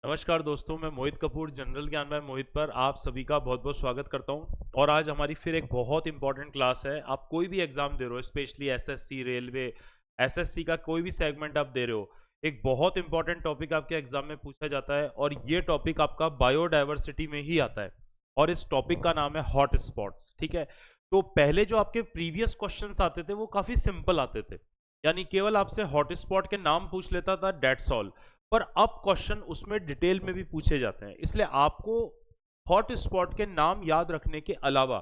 नमस्कार दोस्तों, मैं मोहित कपूर जनरल ज्ञान में मोहित पर आप सभी का बहुत बहुत स्वागत करता हूं। और आज हमारी फिर एक बहुत इंपॉर्टेंट क्लास है। आप कोई भी एग्जाम दे रहे हो, स्पेशली एसएससी, रेलवे, एसएससी का कोई भी सेगमेंट आप दे रहे हो, एक बहुत इंपॉर्टेंट टॉपिक आपके एग्जाम में पूछा जाता है और ये टॉपिक आपका बायोडाइवर्सिटी में ही आता है। और इस टॉपिक का नाम है हॉट स्पॉट्स। ठीक है, तो पहले जो आपके प्रीवियस क्वेश्चन आते थे वो काफी सिंपल आते थे, यानी केवल आपसे हॉट स्पॉट के नाम पूछ लेता था, डेट्स ऑल। पर अब क्वेश्चन उसमें डिटेल में भी पूछे जाते हैं, इसलिए आपको हॉट स्पॉट के नाम याद रखने के अलावा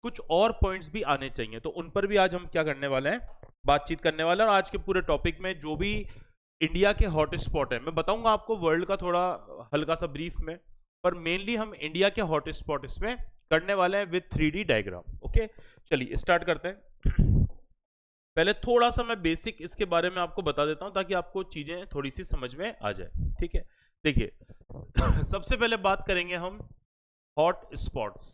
कुछ और पॉइंट्स भी आने चाहिए। तो उन पर भी आज हम क्या करने वाले हैं, बातचीत करने वाले हैं। और आज के पूरे टॉपिक में जो भी इंडिया के हॉट स्पॉट है मैं बताऊंगा आपको, वर्ल्ड का थोड़ा हल्का सा ब्रीफ में, पर मेनली हम इंडिया के हॉट स्पॉट इसमें करने वाले हैं विद 3D डायग्राम। ओके, चलिए स्टार्ट करते हैं। पहले थोड़ा सा मैं बेसिक इसके बारे में आपको बता देता हूं ताकि आपको चीजें थोड़ी सी समझ में आ जाए। ठीक है, देखिए सबसे पहले बात करेंगे हम हॉट स्पॉट्स।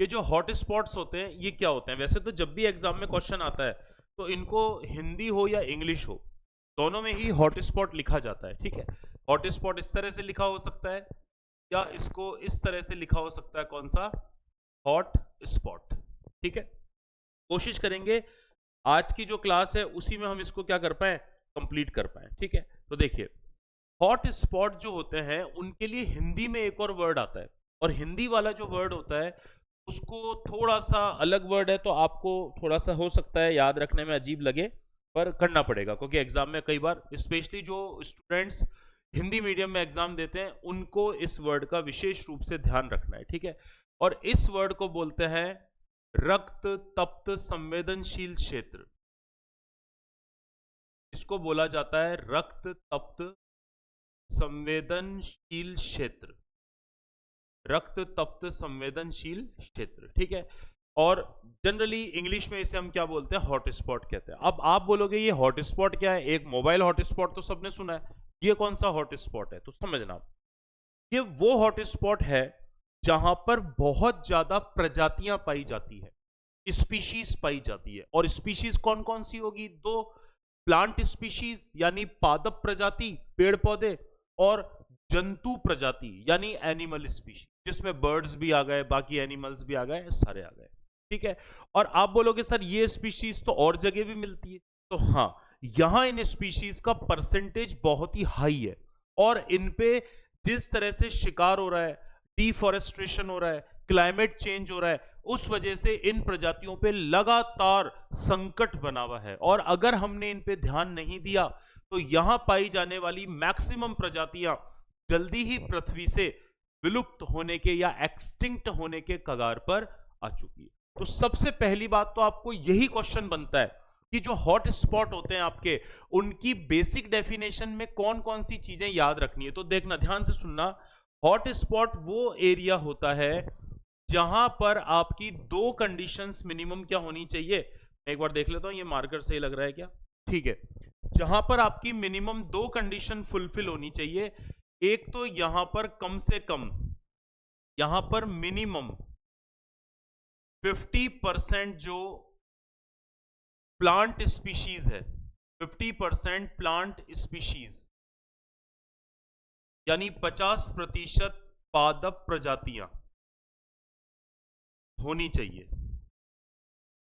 ये जो हॉट स्पॉट्स होते हैं ये क्या होते हैं? वैसे तो जब भी एग्जाम में क्वेश्चन आता है तो इनको हिंदी हो या इंग्लिश हो, दोनों में ही हॉट स्पॉट लिखा जाता है। ठीक है, हॉट स्पॉट इस तरह से लिखा हो सकता है या इसको इस तरह से लिखा हो सकता है। कौन सा? Hot spot. ठीक है, कोशिश करेंगे आज की जो क्लास है उसी में हम इसको क्या कर पाए, कंप्लीट कर पाए। ठीक है, तो देखिए हॉट स्पॉट जो होते हैं उनके लिए हिंदी में एक और वर्ड आता है, और हिंदी वाला जो वर्ड होता है उसको थोड़ा सा अलग वर्ड है, तो आपको थोड़ा सा हो सकता है याद रखने में अजीब लगे, पर करना पड़ेगा क्योंकि एग्जाम में कई बार स्पेशली जो स्टूडेंट्स हिंदी मीडियम में एग्जाम देते हैं उनको इस वर्ड का विशेष रूप से ध्यान रखना है। ठीक है, और इस वर्ड को बोलते हैं रक्त तप्त संवेदनशील क्षेत्र। इसको बोला जाता है रक्त तप्त संवेदनशील क्षेत्र, रक्त तप्त संवेदनशील क्षेत्र। ठीक है, और जनरली इंग्लिश में इसे हम क्या बोलते हैं, हॉट स्पॉट कहते हैं। अब आप बोलोगे ये हॉट स्पॉट क्या है? एक मोबाइल हॉट स्पॉट तो सबने सुना है, ये कौन सा हॉट स्पॉट है? तो समझना, ये वो हॉट स्पॉट है जहां पर बहुत ज्यादा प्रजातियां पाई जाती है, स्पीशीज पाई जाती है। और स्पीशीज कौन कौन सी होगी? दो, प्लांट स्पीशीज यानी पादप प्रजाति पेड़ पौधे, और जंतु प्रजाति यानी एनिमल स्पीशीज, जिसमें बर्ड्स भी आ गए, बाकी एनिमल्स भी आ गए, सारे आ गए। ठीक है, और आप बोलोगे सर ये स्पीशीज तो और जगह भी मिलती है, तो हाँ, यहां इन स्पीशीज का परसेंटेज बहुत ही हाई है। और इन पे जिस तरह से शिकार हो रहा है, डिफॉरेस्ट्रेशन हो रहा है, क्लाइमेट चेंज हो रहा है, उस वजह से इन प्रजातियों पे लगातार संकट बना हुआ है। और अगर हमने इन पे ध्यान नहीं दिया तो यहां पाई जाने वाली मैक्सिमम प्रजातियां जल्दी ही पृथ्वी से विलुप्त होने के या एक्सटिंक्ट होने के कगार पर आ चुकी है। तो सबसे पहली बात तो आपको यही क्वेश्चन बनता है कि जो हॉट स्पॉट होते हैं आपके, उनकी बेसिक डेफिनेशन में कौन कौन सी चीजें याद रखनी है। तो देखना, ध्यान से सुनना, हॉट स्पॉट वो एरिया होता है जहां पर आपकी दो कंडीशंस मिनिमम क्या होनी चाहिए। एक बार देख लेता हूं, ये मार्कर सही लग रहा है क्या? ठीक है, जहां पर आपकी मिनिमम दो कंडीशन फुलफिल होनी चाहिए। एक तो यहां पर कम से कम, यहां पर मिनिमम 50% जो प्लांट स्पीशीज है, 50% प्लांट स्पीशीज यानी 50% पादप प्रजातियां होनी चाहिए।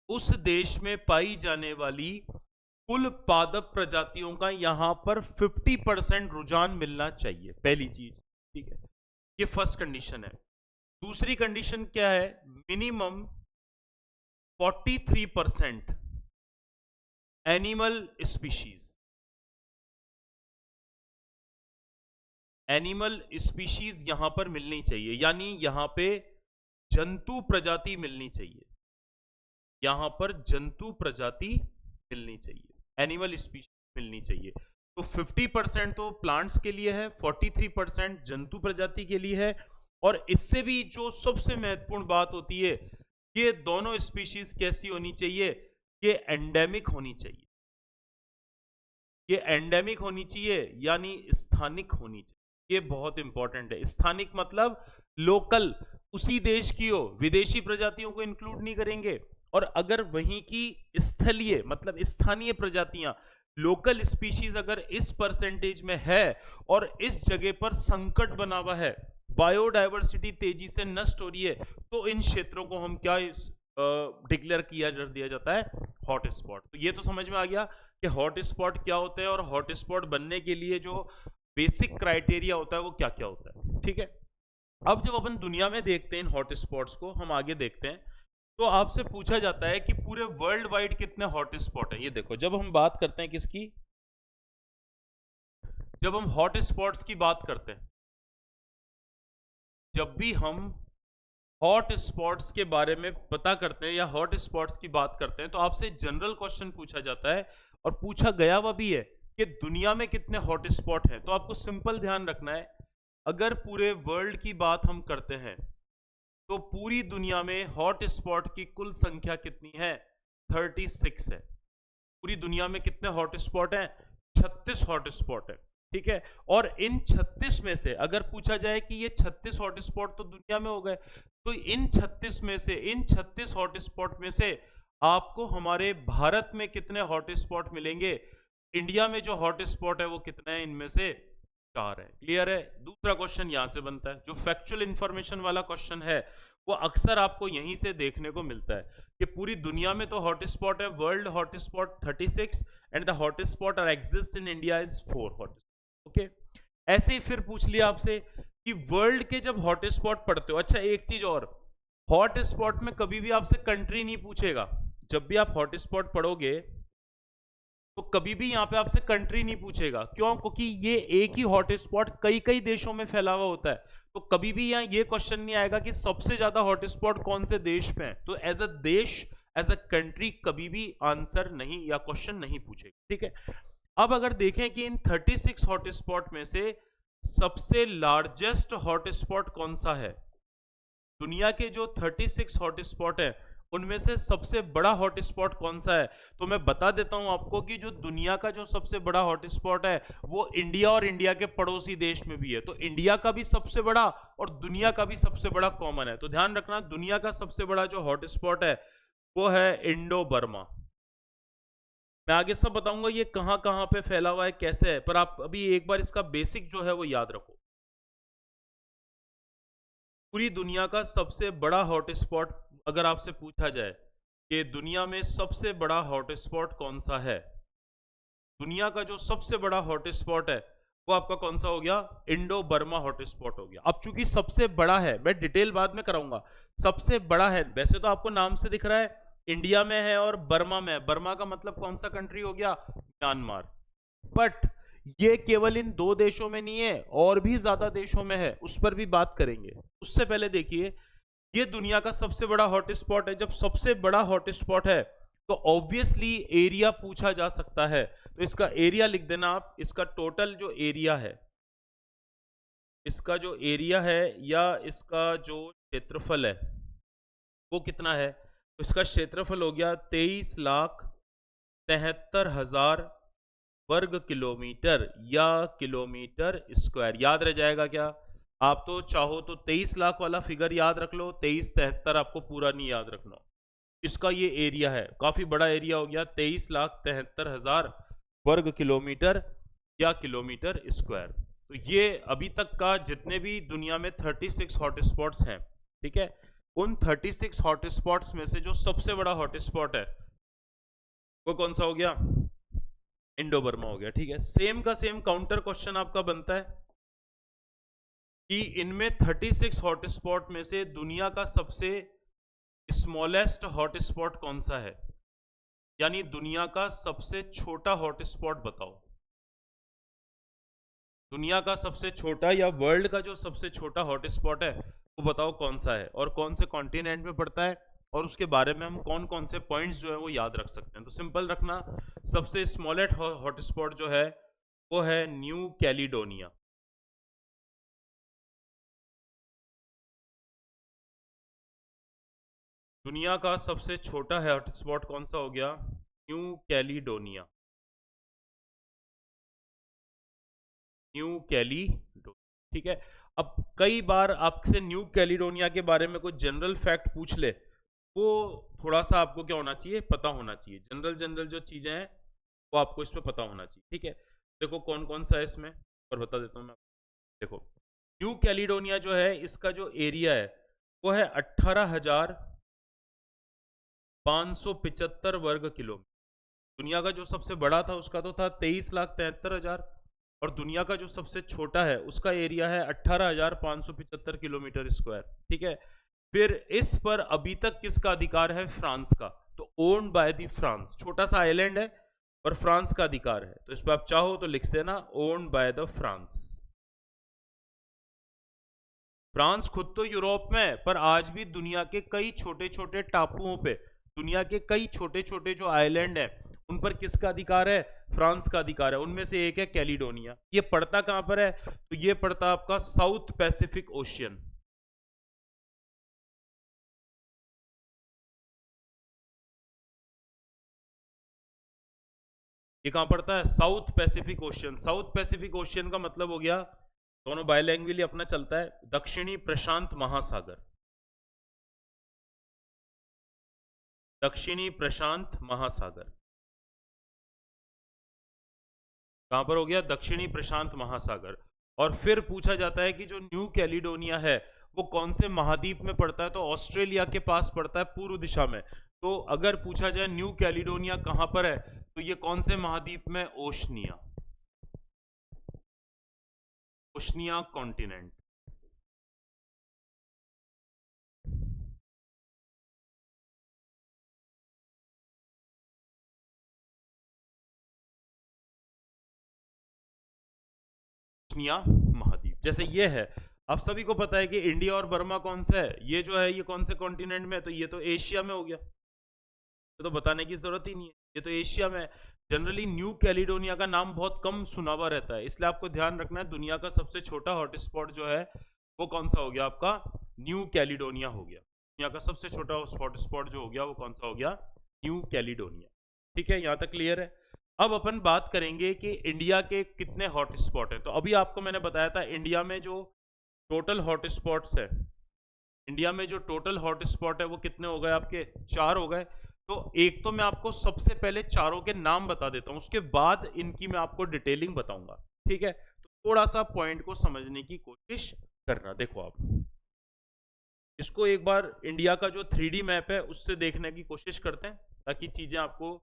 उस देश में पाई जाने वाली कुल पादप प्रजातियों का यहां पर 50% रुझान मिलना चाहिए, पहली चीज। ठीक है, ये फर्स्ट कंडीशन है। दूसरी कंडीशन क्या है? Minimum 43% animal species, animal species यहां पर मिलनी चाहिए, यानी यहां पे जंतु प्रजाति मिलनी चाहिए, यहां पर जंतु प्रजाति मिलनी चाहिए, एनिमल स्पीशीज मिलनी चाहिए। तो 50% तो प्लांट्स के लिए है, 43% जंतु प्रजाति के लिए है। और इससे भी जो सबसे महत्वपूर्ण बात होती है, ये दोनों स्पीशीज कैसी होनी चाहिए? ये एंडेमिक होनी चाहिए, ये एंडेमिक होनी चाहिए यानी स्थानिक होनी चाहिए। ये बहुत इंपॉर्टेंट है। स्थानिक मतलब लोकल, उसी देश की हो, विदेशी प्रजातियों को इंक्लूड नहीं करेंगे। और अगर वहीं की स्थलीय मतलब स्थानीय प्रजातियां लोकल स्पीशीज अगर इस परसेंटेज में है और इस जगह पर संकट बना हुआ है, बायोडायवर्सिटी तेजी से नष्ट हो रही है, तो इन क्षेत्रों को हम क्या डिक्लेयर दिया जाता है, हॉट स्पॉट। तो ये तो समझ में आ गया कि हॉट स्पॉट क्या होते हैं और हॉट स्पॉट बनने के लिए जो बेसिक क्राइटेरिया होता है वो क्या क्या होता है। ठीक है, अब जब अपन दुनिया में देखते हैं इन हॉट स्पॉट्स को, हम आगे देखते हैं, तो आपसे पूछा जाता है कि पूरे वर्ल्ड वाइड कितने हॉट स्पॉट हैं। ये देखो, जब हम बात करते हैं किसकी, जब हम हॉट स्पॉट्स की बात करते हैं, जब भी हम हॉट स्पॉट्स के बारे में पता करते हैं या हॉट स्पॉट्स की बात करते हैं, तो आपसे जनरल क्वेश्चन पूछा जाता है और पूछा गया हुआ भी है कि दुनिया में कितने हॉट स्पॉट हैं। तो आपको सिंपल ध्यान रखना है, अगर पूरे वर्ल्ड की बात हम करते हैं तो पूरी दुनिया में हॉट स्पॉट की कुल संख्या कितनी है, 36 है। पूरी दुनिया में कितने हॉट स्पॉट हैं, 36 हॉट स्पॉट है। ठीक है, और इन 36 में से अगर पूछा जाए कि ये 36 हॉट स्पॉट तो दुनिया में हो गए, तो इन 36 में से, इन 36 हॉट स्पॉट में से आपको हमारे भारत में कितने हॉट स्पॉट मिलेंगे, इंडिया में जो हॉट स्पॉट है वो कितने हैं, इनमें से 4 है। क्लियर है। दूसरा क्वेश्चन यहां से बनता है, जो फैक्चुअल इंफॉर्मेशन वाला क्वेश्चन है वो अक्सर आपको यहीं से देखने को मिलता है कि पूरी दुनिया में तो हॉट स्पॉट है, world hot spot 36 and the hot spot are exist in India is 4 hot. Okay, ऐसे ही फिर पूछ लिया आपसे कि वर्ल्ड के जब हॉट स्पॉट पढ़ते हो, अच्छा एक चीज और, हॉट स्पॉट में कभी भी आपसे कंट्री नहीं पूछेगा। जब भी आप हॉट स्पॉट पढ़ोगे तो कभी भी यहां पे आपसे कंट्री नहीं पूछेगा। क्यों? क्योंकि ये एक ही हॉट स्पॉट कई कई देशों में फैला हुआ होता है, तो कभी भी यहां ये क्वेश्चन नहीं आएगा कि सबसे ज्यादा हॉट स्पॉट कौन से देश पे है। तो एज अ देश, एज अ कंट्री कभी भी आंसर नहीं या क्वेश्चन नहीं पूछेगा। ठीक है, अब अगर देखें कि इन 36 हॉट स्पॉट में से सबसे लार्जेस्ट हॉट स्पॉट कौन सा है, दुनिया के जो 36 हॉट स्पॉट है उनमें से सबसे बड़ा हॉट स्पॉट कौन सा है, तो मैं बता देता हूं आपको कि जो दुनिया का जो सबसे बड़ा हॉट स्पॉट है वो इंडिया और इंडिया के पड़ोसी देश में भी है। तो इंडिया का भी सबसे बड़ा और दुनिया का भी सबसे बड़ा कॉमन है। तो ध्यान रखना, दुनिया का सबसे बड़ा जो हॉट स्पॉट है वो है इंडो बर्मा। मैं आगे सब बताऊंगा ये कहां कहां पे फैला हुआ है, कैसे है, पर आप अभी एक बार इसका बेसिक जो है वो याद रखो। पूरी दुनिया का सबसे बड़ा हॉट स्पॉट अगर आपसे पूछा जाए कि दुनिया में सबसे बड़ा हॉट स्पॉट कौन सा है, दुनिया का जो सबसे बड़ा हॉट स्पॉट है वो आपका कौन सा हो गया, इंडो बर्मा हॉट स्पॉट हो गया। अब चूंकि सबसे बड़ा है, मैं डिटेल बाद में कराऊंगा, सबसे बड़ा है, वैसे तो आपको नाम से दिख रहा है इंडिया में है और बर्मा में है, बर्मा का मतलब कौन सा कंट्री हो गया, म्यांमार। बट ये केवल इन 2 देशों में नहीं है, और भी ज्यादा देशों में है, उस पर भी बात करेंगे। उससे पहले देखिए, ये दुनिया का सबसे बड़ा हॉट स्पॉट है। जब सबसे बड़ा हॉट स्पॉट है तो ऑब्वियसली एरिया पूछा जा सकता है, तो इसका एरिया लिख देना आप। इसका टोटल जो एरिया है, इसका जो एरिया है या इसका जो क्षेत्रफल है वो कितना है, तो इसका क्षेत्रफल हो गया 23,73,000 वर्ग किलोमीटर या किलोमीटर स्क्वायर। याद रह जाएगा क्या? आप तो चाहो तो 23 लाख वाला फिगर याद रख लो, 2373 आपको पूरा नहीं याद रखना। इसका ये एरिया है, काफी बड़ा एरिया हो गया, 23,73,000 वर्ग किलोमीटर या किलोमीटर स्क्वायर। तो ये अभी तक का जितने भी दुनिया में 36 हॉट स्पॉट्स हैं, ठीक है, उन 36 हॉट स्पॉट्स में से जो सबसे बड़ा हॉट स्पॉट है वो कौन सा हो गया, इंडो बर्मा हो गया। ठीक है, सेम का सेम काउंटर क्वेश्चन आपका बनता है कि इनमें 36 हॉट स्पॉट में से दुनिया का सबसे स्मॉलेस्ट हॉट स्पॉट कौन सा है, यानी दुनिया का सबसे छोटा हॉट स्पॉट बताओ। दुनिया का सबसे छोटा या वर्ल्ड का जो सबसे छोटा हॉट स्पॉट है वो बताओ कौन सा है और कौन से कॉन्टिनेंट में पड़ता है, और उसके बारे में हम कौन कौन से पॉइंट्स जो है वो याद रख सकते हैं। तो सिंपल रखना, सबसे स्मॉलेस्ट हॉट स्पॉट जो है वो है न्यू कैलिडोनिया। दुनिया का सबसे छोटा है हॉट स्पॉट कौन सा हो गया, न्यू कैलिडोनिया। न्यू कैलिडोनिया, ठीक है। अब कई बार आपसे न्यू कैलिडोनिया के बारे में कोई जनरल फैक्ट पूछ ले, वो थोड़ा सा आपको क्या होना चाहिए, पता होना चाहिए। जनरल जनरल जो चीजें हैं वो आपको इस पे पता होना चाहिए, ठीक है। देखो कौन कौन सा है इसमें, और बता देता हूँ मैं। देखो न्यू कैलिडोनिया जो है, इसका जो एरिया है वो है 18,575 वर्ग किलोमीटर। दुनिया का जो सबसे बड़ा था उसका तो था 23,73,000, और दुनिया का जो सबसे छोटा है उसका एरिया है 18,575 किलोमीटर स्क्वायर, ठीक है। फिर इस पर अभी तक किसका अधिकार है? फ्रांस का। तो ओन्ड बाय दी फ्रांस, छोटा सा आइलैंड है और फ्रांस का अधिकार है, तो इस पर आप चाहो तो लिख देना owned by the France. France खुद तो यूरोप में है, पर आज भी दुनिया के कई छोटे छोटे टापुओं पे, दुनिया के कई छोटे छोटे जो आइलैंड है उन पर किसका अधिकार है? फ्रांस का अधिकार है। उनमें से एक है कैलिडोनिया। ये पड़ता कहां पर है? तो ये पड़ता आपका साउथ पैसिफिक ओशियन। ये कहां पड़ता है? South Pacific ocean. South Pacific ocean का मतलब हो गया, दोनों बायलैंग्वेजली अपना चलता है, दक्षिणी प्रशांत महासागर। दक्षिणी प्रशांत महासागर कहां पर हो गया? दक्षिणी प्रशांत महासागर। और फिर पूछा जाता है कि जो न्यू कैलिडोनिया है वो कौन से महाद्वीप में पड़ता है? तो ऑस्ट्रेलिया के पास पड़ता है, पूर्व दिशा में। तो अगर पूछा जाए न्यू कैलिडोनिया कहां पर है, तो ये कौन से महाद्वीप में? ओशनिया। Oceania continent. ओशनिया महाद्वीप। जैसे ये है, आप सभी को पता है कि इंडिया और बर्मा कौन सा है, ये जो है ये कौन से कॉन्टिनेंट में है? तो ये तो एशिया में हो गया, तो बताने की जरूरत ही नहीं है, ये तो एशिया में है। जनरली न्यू कैलिडोनिया का नाम बहुत कम सुना हुआ रहता है, इसलिए आपको ध्यान रखना है दुनिया का सबसे छोटा हॉटस्पॉट जो है वो कौन सा हो गया? आपका न्यू कैलिडोनिया हो गया। दुनिया का सबसे छोटा हॉटस्पॉट जो हो गया वो कौन सा हो गया? New Caledonia. ठीक है, यहां तक क्लियर है। अब अपन बात करेंगे कि इंडिया के कितने हॉटस्पॉट है। तो अभी आपको मैंने बताया था इंडिया में जो टोटल हॉटस्पॉट्स है, इंडिया में जो टोटल हॉटस्पॉट है वो कितने हो गए आपके? 4 हो गए। तो एक तो मैं आपको सबसे पहले चारों के नाम बता देता हूं, उसके बाद इनकी मैं आपको डिटेलिंग बताऊंगा, ठीक है। तो थोड़ा सा पॉइंट को समझने की कोशिश करना। देखो आप इसको एक बार इंडिया का जो 3D मैप है उससे देखने की कोशिश करते हैं, ताकि चीजें आपको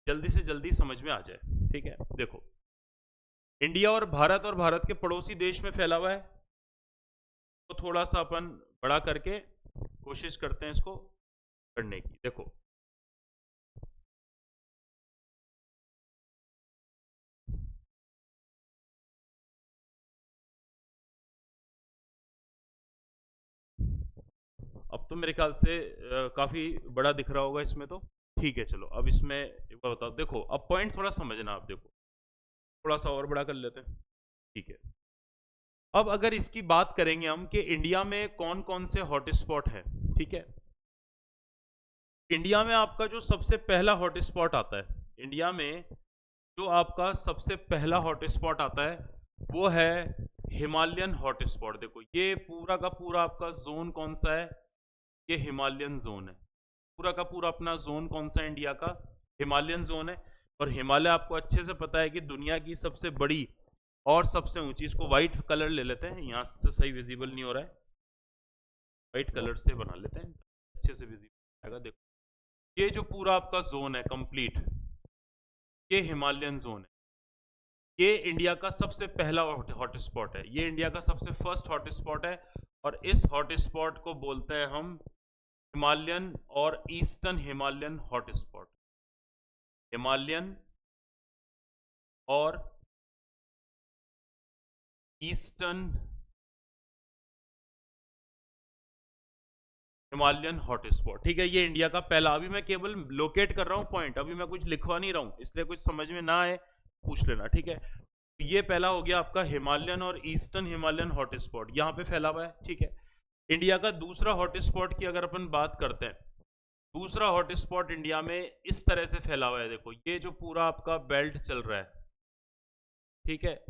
जल्दी से जल्दी समझ में आ जाए, ठीक है। देखो इंडिया और भारत के पड़ोसी देश में फैला हुआ है, तो थोड़ा सा अपन बड़ा करके कोशिश करते हैं इसको करने की। देखो अब तो मेरे ख्याल से काफी बड़ा दिख रहा होगा इसमें, तो ठीक है। चलो अब इसमें एक बार बताओ, देखो अब पॉइंट थोड़ा समझना आप। देखो थोड़ा सा और बड़ा कर लेते हैं, ठीक है। अब अगर इसकी बात करेंगे हम कि इंडिया में कौन कौन से हॉटस्पॉट है, ठीक है। इंडिया में आपका जो सबसे पहला हॉटस्पॉट आता है, इंडिया में जो आपका सबसे पहला हॉटस्पॉट आता है वो है हिमालयन हॉटस्पॉट। देखो ये पूरा का पूरा आपका जोन कौन सा है? ये हिमालयन जोन है। पूरा का पूरा अपना जोन कौन सा है इंडिया का? हिमालयन जोन है। और हिमालय आपको अच्छे से पता है कि दुनिया की सबसे बड़ी और सबसे ऊंची, इसको व्हाइट कलर ले लेते हैं, यहाँ से सही विजिबल नहीं हो रहा है, व्हाइट कलर से बना लेते हैं अच्छे से विजिबल आएगा। देखो ये जो पूरा आपका जोन है कंप्लीट, ये हिमालयन जोन है। ये इंडिया का सबसे पहला हॉटस्पॉट है, ये इंडिया का सबसे फर्स्ट हॉटस्पॉट है। और इस हॉटस्पॉट को बोलते हैं हम हिमालयन और ईस्टर्न हिमालयन हॉटस्पॉट। हिमालयन और ईस्टर्न हिमालयन हॉटस्पॉट, ठीक है। ये इंडिया का पहला, अभी मैं केवल लोकेट कर रहा हूं पॉइंट, अभी मैं कुछ लिखवा नहीं रहा हूं, इसलिए कुछ समझ में ना आए पूछ लेना, ठीक है। ये पहला हो गया आपका हिमालयन और ईस्टर्न हिमालयन हॉटस्पॉट, यहां पे फैला हुआ है, ठीक है। इंडिया का दूसरा हॉटस्पॉट की अगर अपन बात करते हैं, दूसरा हॉटस्पॉट इंडिया में इस तरह से फैला हुआ है। देखो ये जो पूरा आपका बेल्ट चल रहा है, ठीक है,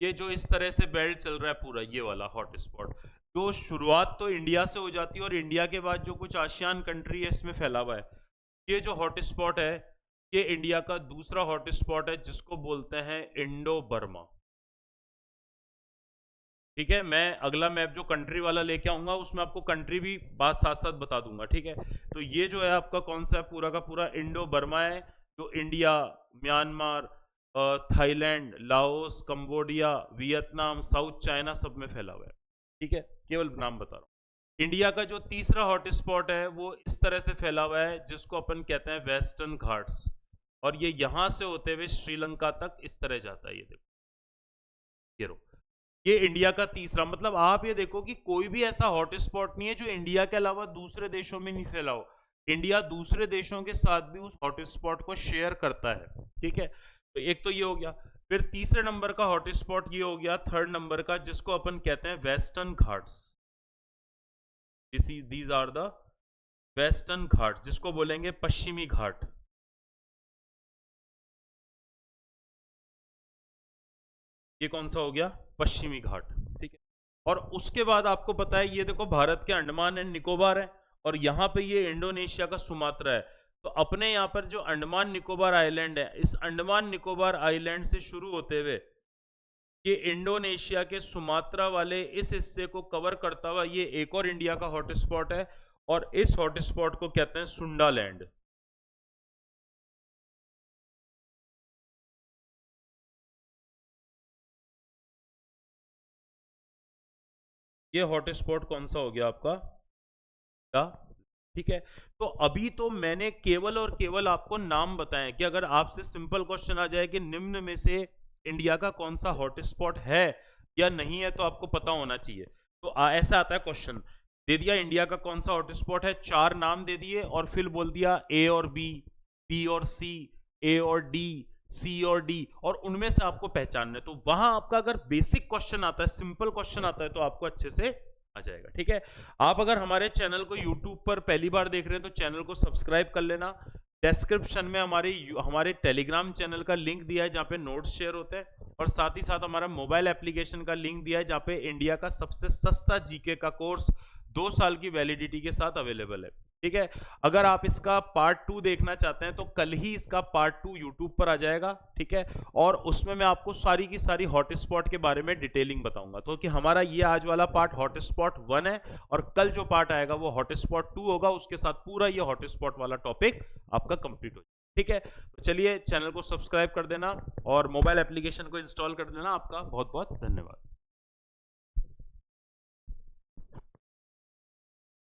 ये जो इस तरह से बेल्ट चल रहा है पूरा, ये वाला हॉटस्पॉट, जो शुरुआत तो इंडिया से हो जाती है और इंडिया के बाद जो कुछ आसियान कंट्री है इसमें फैला हुआ है। ये जो हॉटस्पॉट है ये इंडिया का दूसरा हॉटस्पॉट है जिसको बोलते हैं इंडो बर्मा। ठीक है, मैं अगला मैप जो कंट्री वाला लेके आऊंगा उसमें आपको कंट्री भी बात साथ साथ बता दूंगा। ठीक है, तो ये जो है आपका कौन सा है, पूरा का पूरा इंडो बर्मा है, जो India, Myanmar, Thailand, Laos, Cambodia, Vietnam, south China सब में फैला हुआ है। ठीक है, केवल नाम बता रहा हूँ। इंडिया का जो तीसरा हॉटस्पॉट है वो इस तरह से फैला हुआ है जिसको अपन कहते हैं वेस्टर्न घाट्स, और ये यहां से होते हुए श्रीलंका तक इस तरह जाता है। ये देखो, ये रो, ये इंडिया का तीसरा, मतलब आप ये देखो कि कोई भी ऐसा हॉटस्पॉट नहीं है जो इंडिया के अलावा दूसरे देशों में नहीं फैला हो। इंडिया दूसरे देशों के साथ भी उस हॉटस्पॉट को शेयर करता है। ठीक है, तो एक तो ये हो गया। फिर तीसरे नंबर का हॉटस्पॉट ये हो गया, थर्ड नंबर का, जिसको अपन कहते हैं western Ghats. These are the western Ghat, जिसको बोलेंगे पश्चिमी घाट। ये कौन सा हो गया, पश्चिमी घाट। ठीक है, और उसके बाद आपको पता है ये देखो भारत के अंडमान एंड निकोबार है, और यहाँ पे ये इंडोनेशिया का सुमात्रा है। तो अपने यहाँ पर जो अंडमान निकोबार आइलैंड है, इस अंडमान निकोबार आइलैंड से शुरू होते हुए ये इंडोनेशिया के सुमात्रा वाले इस हिस्से को कवर करता हुआ ये एक और इंडिया का हॉटस्पॉट है, और इस हॉटस्पॉट को कहते हैं सुंडालैंड। ये हॉटस्पॉट कौन सा हो गया आपका, क्या? ठीक है, तो अभी तो मैंने केवल और केवल आपको नाम बताए कि अगर आपसे सिंपल क्वेश्चन आ जाए कि निम्न में से इंडिया का कौन सा हॉटस्पॉट है या नहीं है, तो आपको पता होना चाहिए। तो ऐसा आता है क्वेश्चन, दे दिया इंडिया का कौन सा हॉटस्पॉट है, 4 नाम दे दिए, और फिर बोल दिया ए और बी, बी और सी, ए और डी, सी और डी, और उनमें से आपको पहचानना है। तो वहां आपका अगर बेसिक क्वेश्चन आता है, सिंपल क्वेश्चन आता है, तो आपको अच्छे से आ जाएगा। ठीक है, आप अगर हमारे चैनल को YouTube पर पहली बार देख रहे हैं तो चैनल को सब्सक्राइब कर लेना। डिस्क्रिप्शन में हमारे टेलीग्राम चैनल का लिंक दिया है जहाँ पे नोट्स शेयर होते हैं, और साथ ही साथ हमारा मोबाइल एप्लीकेशन का लिंक दिया है जहाँ पे इंडिया का सबसे सस्ता जीके का कोर्स 2 साल की वैलिडिटी के साथ अवेलेबल है। ठीक है, अगर आप इसका पार्ट 2 देखना चाहते हैं तो कल ही इसका पार्ट 2 यूट्यूब पर आ जाएगा। ठीक है, और उसमें मैं आपको सारी की सारी हॉटस्पॉट के बारे में डिटेलिंग बताऊंगा। तो कि हमारा ये आज वाला पार्ट हॉटस्पॉट 1 है, और कल जो पार्ट आएगा वो हॉटस्पॉट 2 होगा, उसके साथ पूरा ये हॉटस्पॉट वाला टॉपिक आपका कंप्लीट हो जाएगा। ठीक है, तो चलिए चैनल को सब्सक्राइब कर देना और मोबाइल एप्लीकेशन को इंस्टॉल कर देना। आपका बहुत बहुत धन्यवाद।